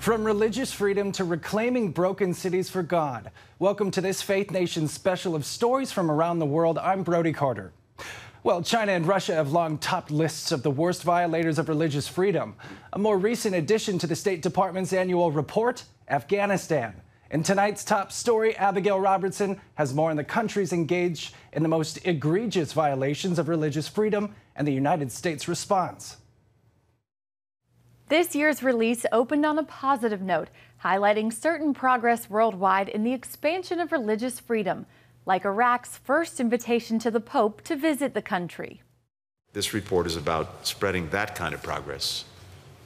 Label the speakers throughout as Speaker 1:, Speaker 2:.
Speaker 1: From religious freedom to reclaiming broken cities for God. Welcome to this Faith Nation special of stories from around the world. I'm Brody Carter. Well, China and Russia have long topped lists of the worst violators of religious freedom. A more recent addition to the State Department's annual report, Afghanistan. In tonight's top story, Abigail Robertson has more on the countries engaged in the most egregious violations of religious freedom and the United States response.
Speaker 2: This year's release opened on a positive note, highlighting certain progress worldwide in the expansion of religious freedom, like Iraq's first invitation to the Pope to visit the country.
Speaker 3: This report is about spreading that kind of progress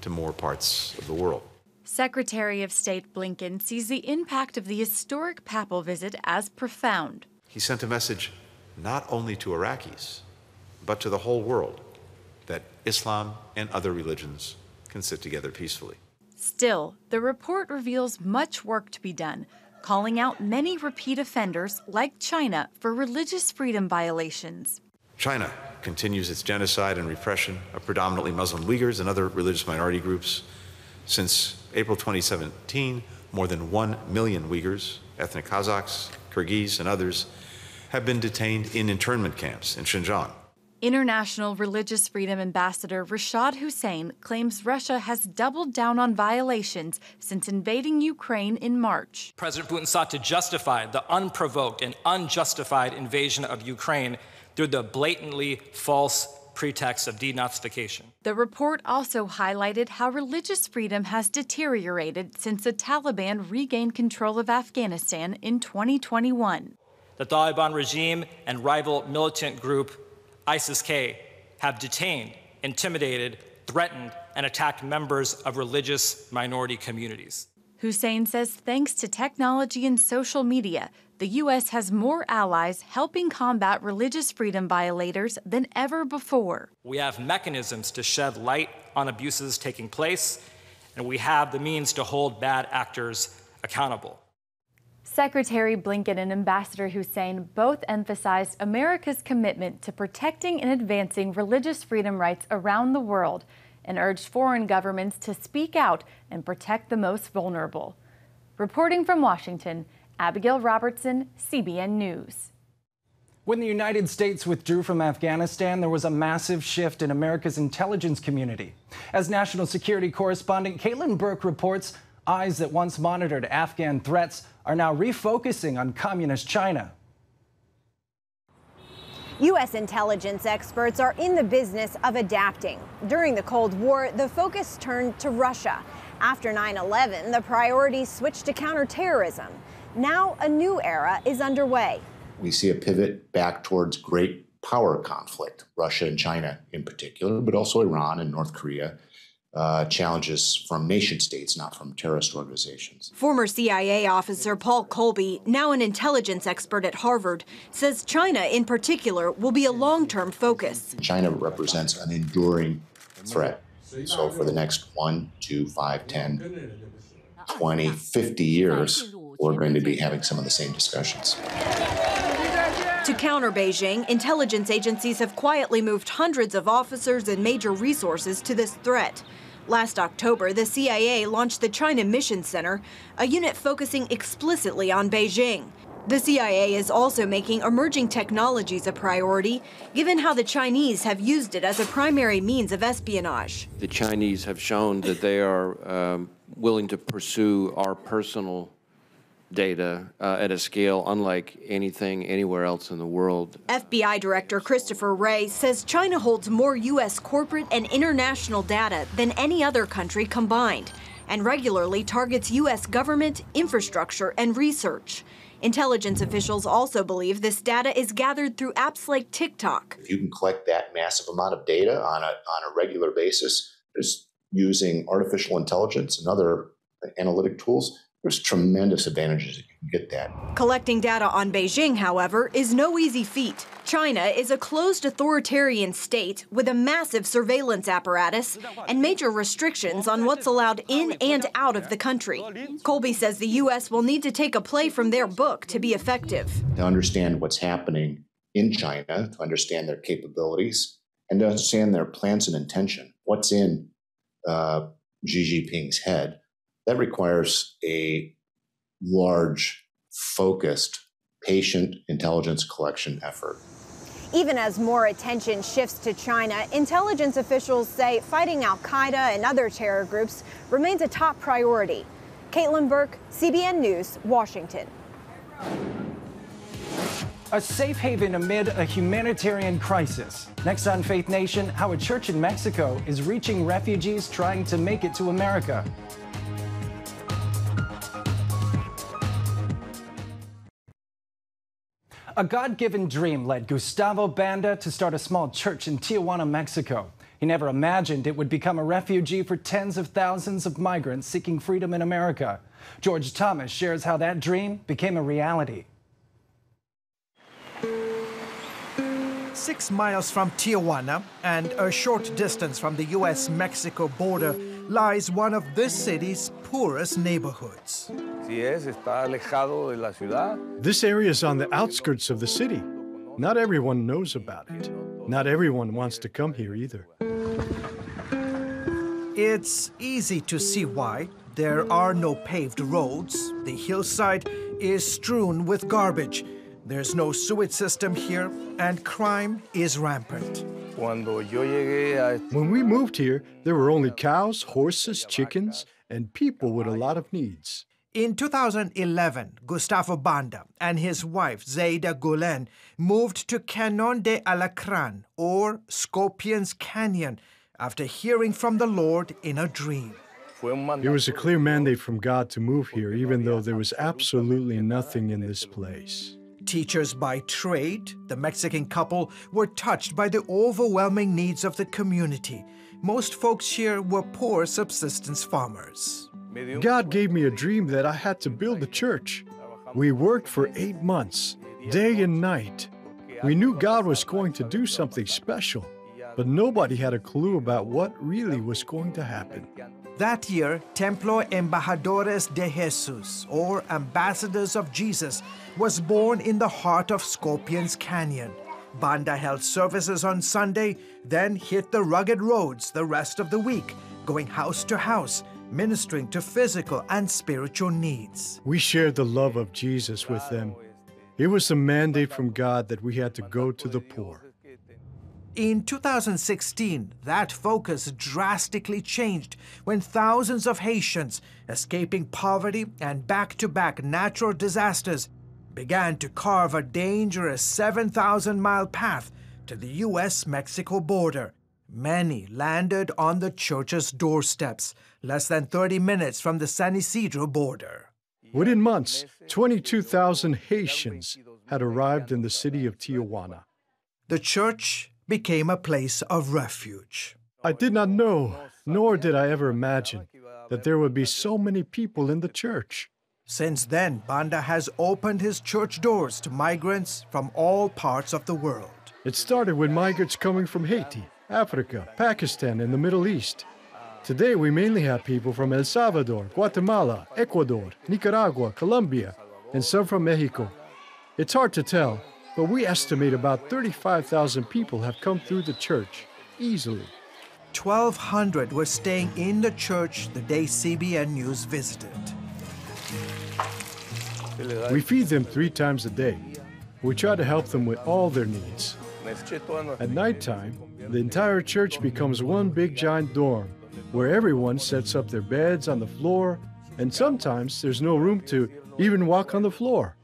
Speaker 3: to more parts of the world.
Speaker 2: Secretary of State Blinken sees the impact of the historic papal visit as profound.
Speaker 3: He sent a message not only to Iraqis, but to the whole world that Islam and other religions can sit together peacefully.
Speaker 2: Still, the report reveals much work to be done, calling out many repeat offenders like China for religious freedom violations.
Speaker 3: China continues its genocide and repression of predominantly Muslim Uyghurs and other religious minority groups. Since April 2017, more than 1 million Uyghurs, ethnic Kazakhs, Kyrgyz, and others have been detained in internment camps in Xinjiang.
Speaker 2: International Religious Freedom Ambassador Rashad Hussain claims Russia has doubled down on violations since invading Ukraine in March.
Speaker 4: President Putin sought to justify the unprovoked and unjustified invasion of Ukraine through the blatantly false pretext of denazification.
Speaker 2: The report also highlighted how religious freedom has deteriorated since the Taliban regained control of Afghanistan in 2021.
Speaker 4: The Taliban regime and rival militant group ISIS-K have detained, intimidated, threatened, and attacked members of religious minority communities.
Speaker 2: Hussain says thanks to technology and social media, the U.S. has more allies helping combat religious freedom violators than ever before.
Speaker 4: We have mechanisms to shed light on abuses taking place, and we have the means to hold bad actors accountable.
Speaker 2: Secretary Blinken and Ambassador Hussain both emphasized America's commitment to protecting and advancing religious freedom rights around the world and urged foreign governments to speak out and protect the most vulnerable. Reporting from Washington, Abigail Robertson, CBN News.
Speaker 1: When the United States withdrew from Afghanistan, there was a massive shift in America's intelligence community. As national security correspondent Caitlin Burke reports, eyes that once monitored Afghan threats are now refocusing on communist China.
Speaker 5: U.S. intelligence experts are in the business of adapting. During the Cold War, the focus turned to Russia. After 9/11, the priorities switched to counterterrorism. Now a new era is underway.
Speaker 6: We see a pivot back towards great power conflict, Russia and China in particular, but also Iran and North Korea. Challenges from nation states, not from terrorist organizations.
Speaker 5: Former CIA officer Paul Colby, now an intelligence expert at Harvard, says China in particular will be a long-term focus.
Speaker 6: China represents an enduring threat. So for the next 1, 2, 5, 10, 20, 50 years, we're going to be having some of the same discussions.
Speaker 5: To counter Beijing, intelligence agencies have quietly moved hundreds of officers and major resources to this threat. Last October, the CIA launched the China Mission Center, a unit focusing explicitly on Beijing. The CIA is also making emerging technologies a priority, given how the Chinese have used it as a primary means of espionage.
Speaker 7: The Chinese have shown that they are willing to pursue our personal data at a scale unlike anything anywhere else in the world.
Speaker 5: FBI Director Christopher Wray says China holds more U.S. corporate and international data than any other country combined, and regularly targets U.S. government, infrastructure, and research. Intelligence officials also believe this data is gathered through apps like TikTok.
Speaker 6: If you can collect that massive amount of data on a regular basis, just using artificial intelligence and other analytic tools, there's tremendous advantages if you can get that.
Speaker 5: Collecting data on Beijing, however, is no easy feat. China is a closed authoritarian state with a massive surveillance apparatus and major restrictions on what's allowed in and out of the country. Colby says the U.S. will need to take a play from their book to be effective.
Speaker 6: To understand what's happening in China, to understand their capabilities, and to understand their plans and intention, what's in Xi Jinping's head, That requires a large, focused, patient intelligence collection effort.
Speaker 5: Even as more attention shifts to China, intelligence officials say fighting al-Qaeda and other terror groups remains a top priority. Caitlin Burke, CBN News, Washington.
Speaker 1: A safe haven amid a humanitarian crisis. Next on Faith Nation, how a church in Mexico is reaching refugees trying to make it to America. A God-given dream led Gustavo Banda to start a small church in Tijuana, Mexico. He never imagined it would become a refugee for tens of thousands of migrants seeking freedom in America. George Thomas shares how that dream became a reality.
Speaker 8: 6 miles from Tijuana and a short distance from the U.S.-Mexico border lies one of this city's poorest neighborhoods.
Speaker 9: This area is on the outskirts of the city. Not everyone knows about it. Not everyone wants to come here either.
Speaker 8: It's easy to see why. There are no paved roads. The hillside is strewn with garbage. There's no sewage system here, and crime is rampant.
Speaker 9: When we moved here, there were only cows, horses, chickens, and people with a lot of needs.
Speaker 8: In 2011, Gustavo Banda and his wife, Zaida Gulen, moved to Canon de Alacran, or Scorpion's Canyon, after hearing from the Lord in a dream.
Speaker 9: It was a clear mandate from God to move here, even though there was absolutely nothing in this place.
Speaker 8: Teachers by trade, the Mexican couple were touched by the overwhelming needs of the community. Most folks here were poor subsistence farmers.
Speaker 9: God gave me a dream that I had to build a church. We worked for 8 months, day and night. We knew God was going to do something special, but nobody had a clue about what really was going to happen.
Speaker 8: That year, Templo Embajadores de Jesus, or Ambassadors of Jesus, was born in the heart of Scorpion's Canyon. Banda held services on Sunday, then hit the rugged roads the rest of the week, going house to house, ministering to physical and spiritual needs.
Speaker 9: We shared the love of Jesus with them. It was a mandate from God that we had to go to the poor.
Speaker 8: In 2016, that focus drastically changed when thousands of Haitians, escaping poverty and back-to-back natural disasters, began to carve a dangerous 7,000-mile path to the U.S.-Mexico border. Many landed on the church's doorsteps, less than 30 minutes from the San Isidro border.
Speaker 9: Within months, 22,000 Haitians had arrived in the city of Tijuana.
Speaker 8: The church became a place of refuge.
Speaker 9: I did not know, nor did I ever imagine, that there would be so many people in the church.
Speaker 8: Since then, Banda has opened his church doors to migrants from all parts of the world.
Speaker 9: It started with migrants coming from Haiti, Africa, Pakistan, and the Middle East. Today, we mainly have people from El Salvador, Guatemala, Ecuador, Nicaragua, Colombia, and some from Mexico. It's hard to tell, but we estimate about 35,000 people have come through the church, easily.
Speaker 8: 1,200 were staying in the church the day CBN News visited.
Speaker 9: We feed them 3 times a day. We try to help them with all their needs. At nighttime, the entire church becomes one big giant dorm, where everyone sets up their beds on the floor, and sometimes there's no room to even walk on the floor.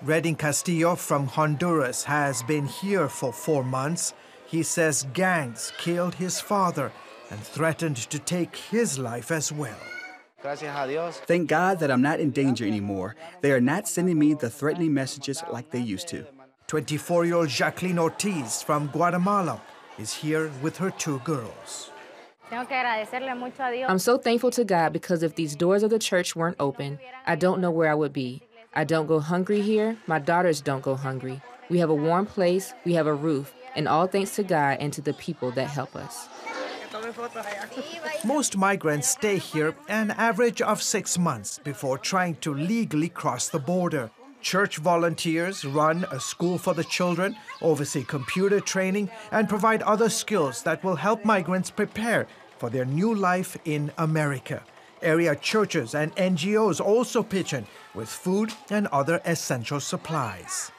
Speaker 8: Redding Castillo from Honduras has been here for 4 months. He says gangs killed his father and threatened to take his life as well.
Speaker 10: Thank God that I'm not in danger anymore. They are not sending me the threatening messages like they used to.
Speaker 8: 24-year-old Jacqueline Ortiz from Guatemala is here with her 2 girls.
Speaker 11: I'm so thankful to God because if these doors of the church weren't open, I don't know where I would be. I don't go hungry here. My daughters don't go hungry. We have a warm place, we have a roof, and all thanks to God and to the people that help us.
Speaker 8: Most migrants stay here an average of 6 months before trying to legally cross the border. Church volunteers run a school for the children, oversee computer training, and provide other skills that will help migrants prepare for their new life in America. Area churches and NGOs also pitch in with food and other essential supplies.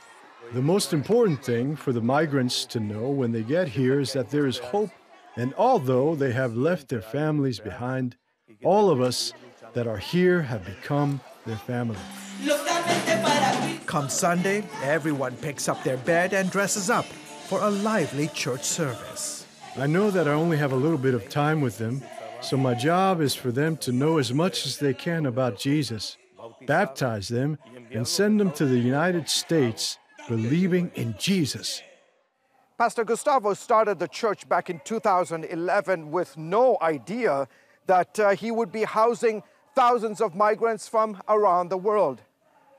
Speaker 9: The most important thing for the migrants to know when they get here is that there is hope, and although they have left their families behind, all of us that are here have become their family.
Speaker 8: Come Sunday, everyone picks up their bed and dresses up for a lively church service.
Speaker 9: I know that I only have a little bit of time with them, so my job is for them to know as much as they can about Jesus, baptize them, and send them to the United States believing in Jesus.
Speaker 8: Pastor Gustavo started the church back in 2011 with no idea that he would be housing thousands of migrants from around the world.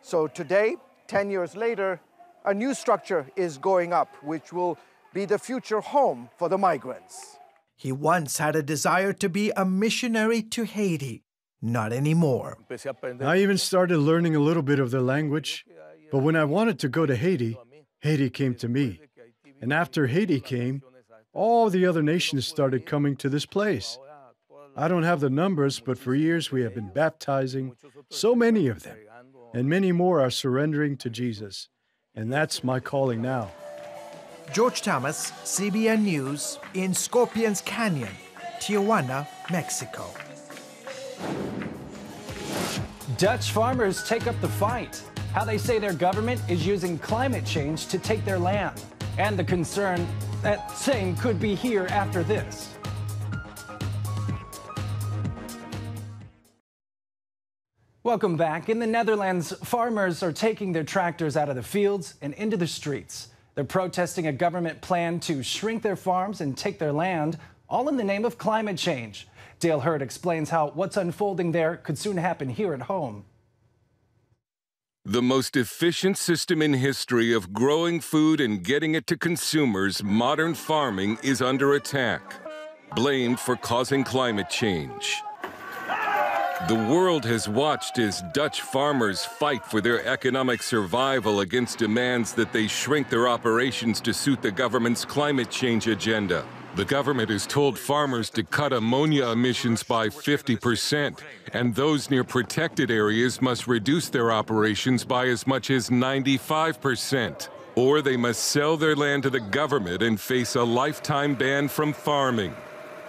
Speaker 8: So today, 10 years later, a new structure is going up, which will be the future home for the migrants. He once had a desire to be a missionary to Haiti. Not anymore.
Speaker 9: I even started learning a little bit of their language, but when I wanted to go to Haiti, Haiti came to me. And after Haiti came, all the other nations started coming to this place. I don't have the numbers, but for years we have been baptizing so many of them, and many more are surrendering to Jesus. And that's my calling now.
Speaker 8: George Thomas, CBN News, in Scorpions Canyon, Tijuana, Mexico.
Speaker 1: Dutch farmers take up the fight. How they say their government is using climate change to take their land. And the concern that same could be here after this. Welcome back. In the Netherlands, farmers are taking their tractors out of the fields and into the streets. They're protesting a government plan to shrink their farms and take their land, all in the name of climate change. Dale Hurd explains how what's unfolding there could soon happen here at home.
Speaker 12: The most efficient system in history of growing food and getting it to consumers, modern farming, is under attack, blamed for causing climate change. The world has watched as Dutch farmers fight for their economic survival against demands that they shrink their operations to suit the government's climate change agenda. The government has told farmers to cut ammonia emissions by 50%, and those near protected areas must reduce their operations by as much as 95%. Or they must sell their land to the government and face a lifetime ban from farming.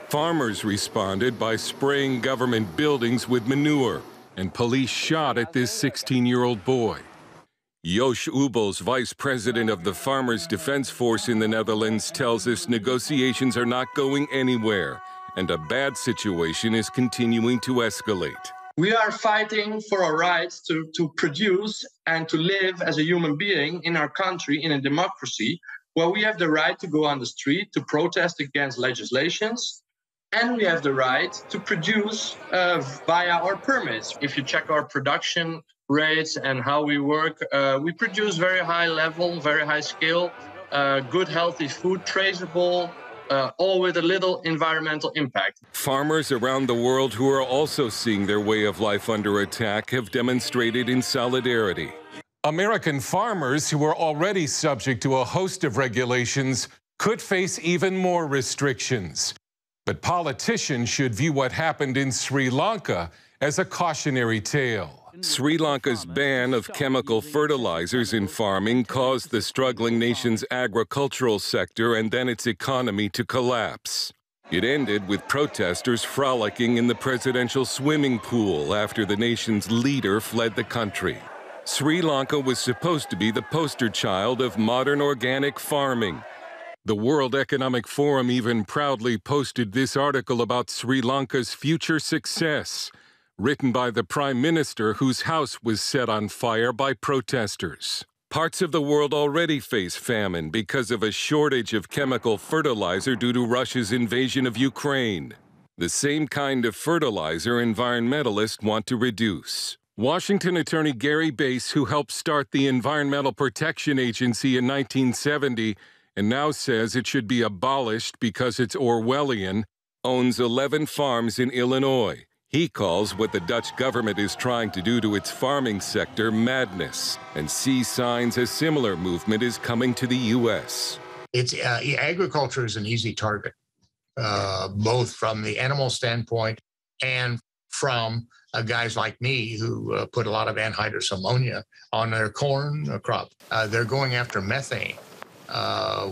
Speaker 12: Farmers responded by spraying government buildings with manure, and police shot at this 16-year-old boy. Jos Ubels, vice president of the Farmers Defense Force in the Netherlands, tells us negotiations are not going anywhere, and a bad situation is continuing to escalate.
Speaker 13: We are fighting for our rights to produce and to live as a human being in our country, in a democracy, where we have the right to go on the street to protest against legislations, and we have the right to produce via our permits. If you check our production rates and how we work, we produce very high level, very high scale, good healthy food, traceable, all with a little environmental impact.
Speaker 12: Farmers around the world who are also seeing their way of life under attack have demonstrated in solidarity.
Speaker 14: American farmers who are already subject to a host of regulations could face even more restrictions. But politicians should view what happened in Sri Lanka as a cautionary tale.
Speaker 12: Sri Lanka's ban of chemical fertilizers in farming caused the struggling nation's agricultural sector and then its economy to collapse. It ended with protesters frolicking in the presidential swimming pool after the nation's leader fled the country. Sri Lanka was supposed to be the poster child of modern organic farming. The World Economic Forum even proudly posted this article about Sri Lanka's future success, written by the Prime Minister whose house was set on fire by protesters. Parts of the world already face famine because of a shortage of chemical fertilizer due to Russia's invasion of Ukraine. The same kind of fertilizer environmentalists want to reduce. Washington attorney Gary Bass, who helped start the Environmental Protection Agency in 1970 and now says it should be abolished because it's Orwellian, owns 11 farms in Illinois. He calls what the Dutch government is trying to do to its farming sector madness, and sees signs a similar movement is coming to the U.S.
Speaker 6: Agriculture is an easy target, both from the animal standpoint and
Speaker 15: from guys like me who put a lot of anhydrous ammonia on their corn crop. They're going after methane,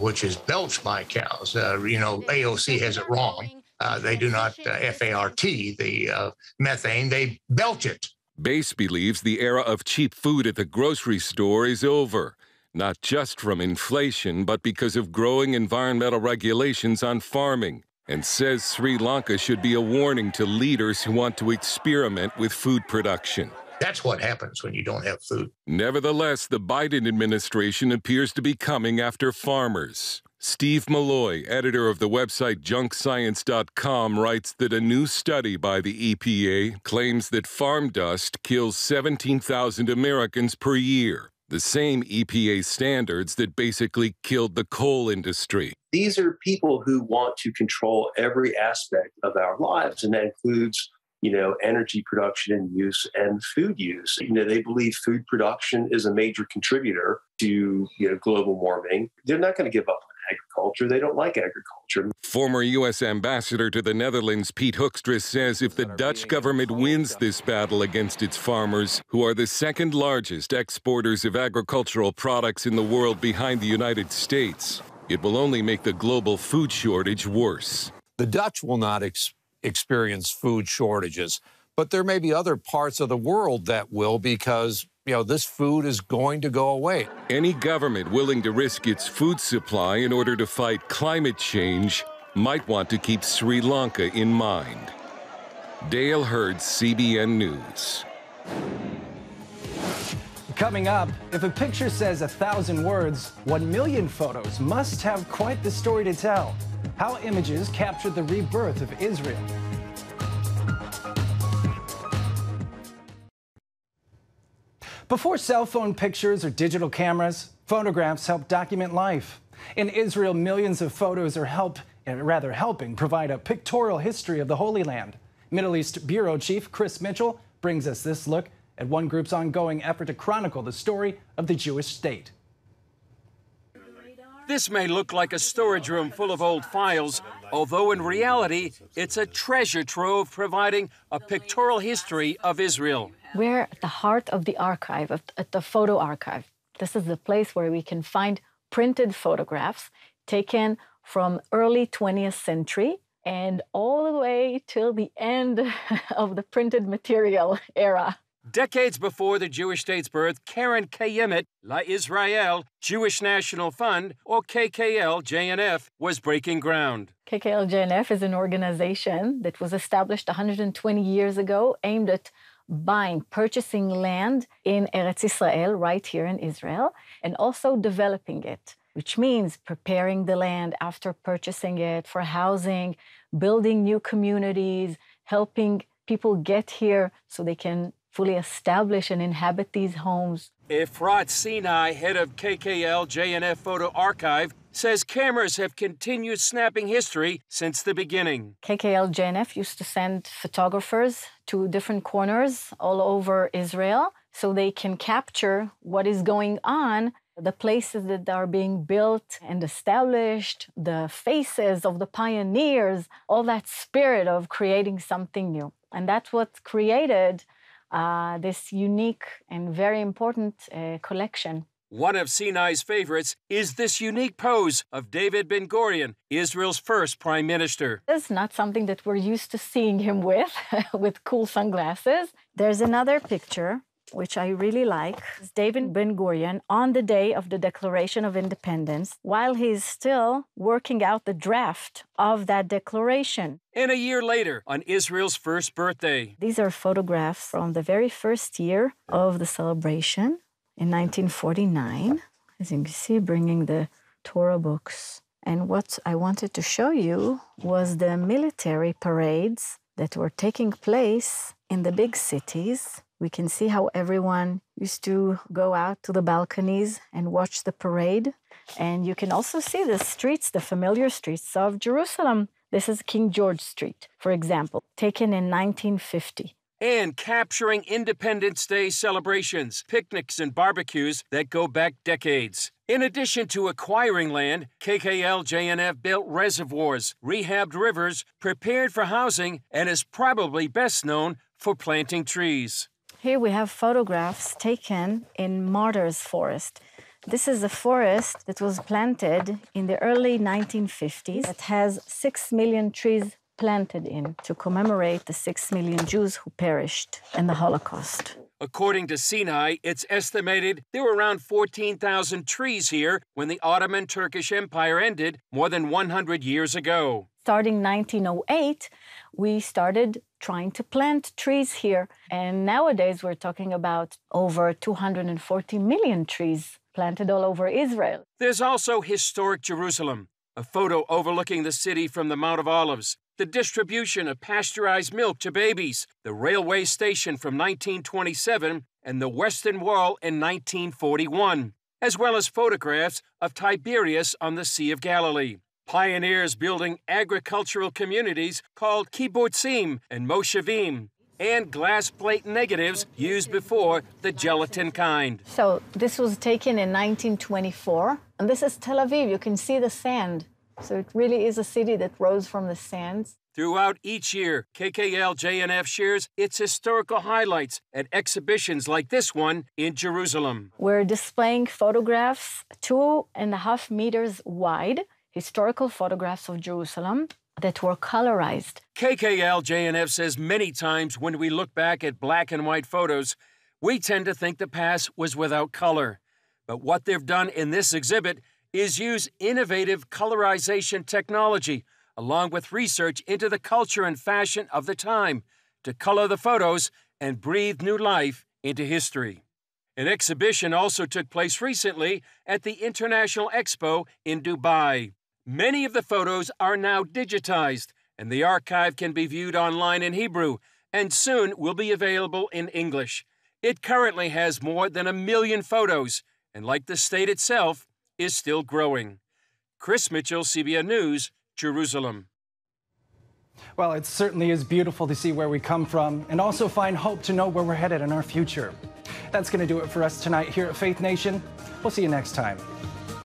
Speaker 15: which is belched by cows. AOC has it wrong. They do not FART, the methane, they belch it.
Speaker 12: Base believes the era of cheap food at the grocery store is over, not just from inflation, but because of growing environmental regulations on farming, and says Sri Lanka should be a warning to leaders who want to experiment with food production.
Speaker 15: That's what happens when you don't have food.
Speaker 12: Nevertheless, the Biden administration appears to be coming after farmers. Steve Malloy, editor of the website junkscience.com, writes that a new study by the EPA claims that farm dust kills 17,000 Americans per year, the same EPA standards that basically killed the coal industry.
Speaker 16: These are people who want to control every aspect of our lives, and that includes energy production and use and food use. They believe food production is a major contributor to global warming. They're not going to give up on agriculture. They don't like agriculture.
Speaker 12: Former U.S. Ambassador to the Netherlands, Piet Hoekstra, says if the Dutch government wins this battle against its farmers, who are the second largest exporters of agricultural products in the world behind the United States, it will only make the global food shortage worse.
Speaker 17: The Dutch will not experience food shortages, but there may be other parts of the world that will, because this food is going to go away.
Speaker 12: Any government willing to risk its food supply in order to fight climate change might want to keep Sri Lanka in mind. Dale Hurd, CBN News.
Speaker 1: Coming up, if a picture says 1,000 words, 1 million photos must have quite the story to tell. How images captured the rebirth of Israel. Before cell phone pictures or digital cameras, photographs helped document life. In Israel, millions of photos are helping provide a pictorial history of the Holy Land. Middle East Bureau Chief Chris Mitchell brings us this look at one group's ongoing effort to chronicle the story of the Jewish state.
Speaker 18: This may look like a storage room full of old files, although in reality, it's a treasure trove providing a pictorial history of Israel.
Speaker 19: We're at the heart of the archive, at the photo archive. This is the place where we can find printed photographs taken from early 20th century and all the way till the end of the printed material era.
Speaker 18: Decades before the Jewish state's birth, Karen Kayemet, La Israel, Jewish National Fund, or KKL-JNF, was breaking ground.
Speaker 19: KKL-JNF is an organization that was established 120 years ago, aimed at purchasing land in Eretz Israel, right here in Israel, and also developing it, which means preparing the land after purchasing it for housing, building new communities, helping people get here so they can fully establish and inhabit these homes.
Speaker 18: Efrat Sinai, head of KKL-JNF Photo Archive, says cameras have continued snapping history since the beginning.
Speaker 19: KKL-JNF used to send photographers to different corners all over Israel so they can capture what is going on, the places that are being built and established, the faces of the pioneers, all that spirit of creating something new. And that's what created this unique and very important collection.
Speaker 18: One of Sinai's favorites is this unique pose of David Ben-Gurion, Israel's first prime minister.
Speaker 19: It's not something that we're used to seeing him with cool sunglasses. There's another picture, which I really like. It's David Ben-Gurion on the day of the Declaration of Independence, while he's still working out the draft of that declaration.
Speaker 18: And a year later, on Israel's first birthday.
Speaker 19: These are photographs from the very first year of the celebration in 1949. As you can see, bringing the Torah books. And what I wanted to show you was the military parades that were taking place in the big cities. We can see how everyone used to go out to the balconies and watch the parade. And you can also see the streets, the familiar streets of Jerusalem. This is King George Street, for example, taken in 1950.
Speaker 18: And capturing Independence Day celebrations, picnics, and barbecues that go back decades. In addition to acquiring land, KKL-JNF built reservoirs, rehabbed rivers, prepared for housing, and is probably best known for planting trees.
Speaker 19: Here we have photographs taken in Martyrs Forest. This is a forest that was planted in the early 1950s that has 6 million trees planted in to commemorate the 6 million Jews who perished in the Holocaust.
Speaker 18: According to Sinai, it's estimated there were around 14,000 trees here when the Ottoman Turkish Empire ended more than 100 years ago.
Speaker 19: Starting 1908, we started trying to plant trees here. And nowadays, we're talking about over 240 million trees planted all over Israel.
Speaker 18: There's also historic Jerusalem, a photo overlooking the city from the Mount of Olives, the distribution of pasteurized milk to babies, the railway station from 1927, and the Western Wall in 1941, as well as photographs of Tiberias on the Sea of Galilee. Pioneers building agricultural communities called kibbutzim and moshavim, and glass plate negatives used before the gelatin kind.
Speaker 19: So this was taken in 1924, and this is Tel Aviv. You can see the sand. So it really is a city that rose from the sands.
Speaker 18: Throughout each year, KKL-JNF shares its historical highlights at exhibitions like this one in Jerusalem.
Speaker 19: We're displaying photographs 2.5 meters wide, historical photographs of Jerusalem that were colorized.
Speaker 18: KKL-JNF says many times when we look back at black and white photos, we tend to think the past was without color. But what they've done in this exhibit is use innovative colorization technology, along with research into the culture and fashion of the time, to color the photos and breathe new life into history. An exhibition also took place recently at the International Expo in Dubai. Many of the photos are now digitized, and the archive can be viewed online in Hebrew, and soon will be available in English. It currently has more than 1 million photos, and like the state itself, is still growing. Chris Mitchell, CBN News, Jerusalem.
Speaker 1: Well, it certainly is beautiful to see where we come from and also find hope to know where we're headed in our future. That's going to do it for us tonight here at Faith Nation. We'll see you next time.